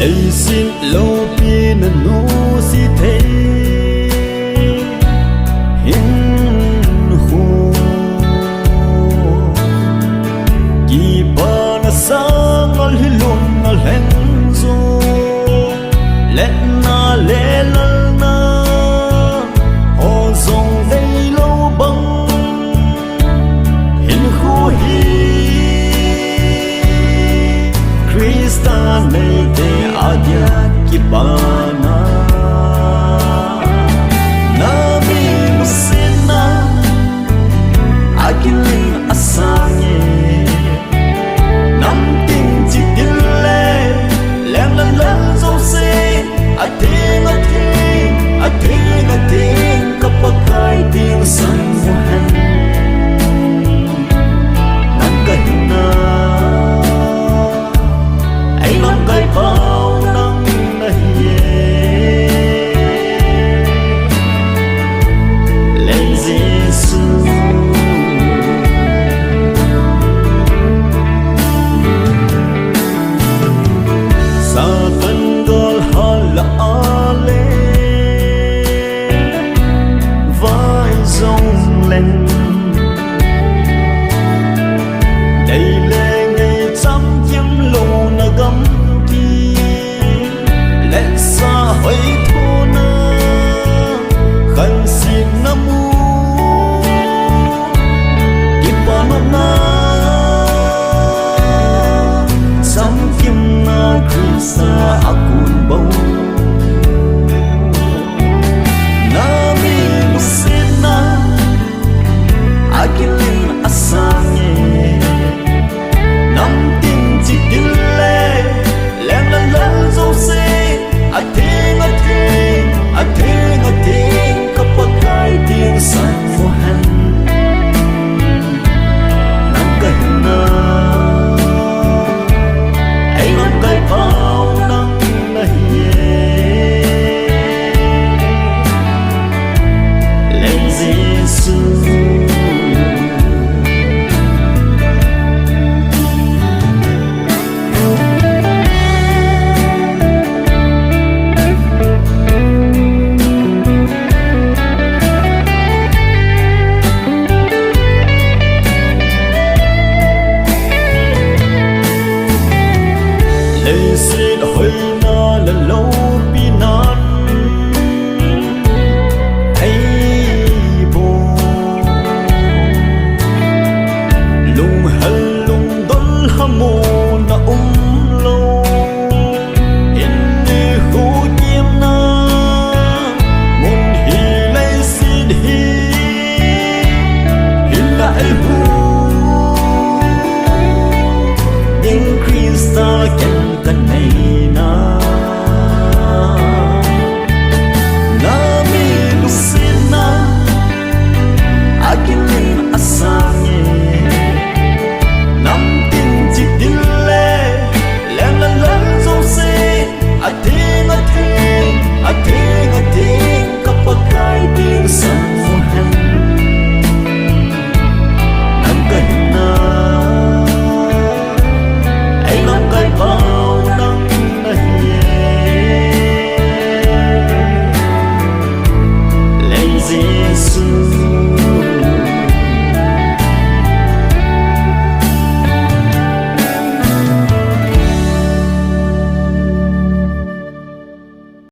lấy xin lâu pin nu si thế hin hồ kỳ ba na sang al hilum al heng zo let na le lal na ho zong dei lâu băng hin khu hi Krista nei te adia ki bana na mi musina akilin asange nam ting chi dille lem la la zo se ating kapakai ting san mo han nan kahina ai non kai bao nang nahi len Giêsu sa tan gol hala ale vai rong lên đây lệ ngày trăm kiếm lô na gấm kia lệ xa hơi thô na khăn xin nam u kịp bao năm na trăm kiếm na Krista akun bau nami musina akilin asange nam tin chi dille lem la la zo se ating kapakai ting san mo han nam kahina ai non kai pau nang nahi len Giêsu lấy xin hơi na là lâu bi nan ai bồ lung hal lung dol hamo na lâu in ni khu chiêm na mun hi lấy xin hi lại hu in Krista ken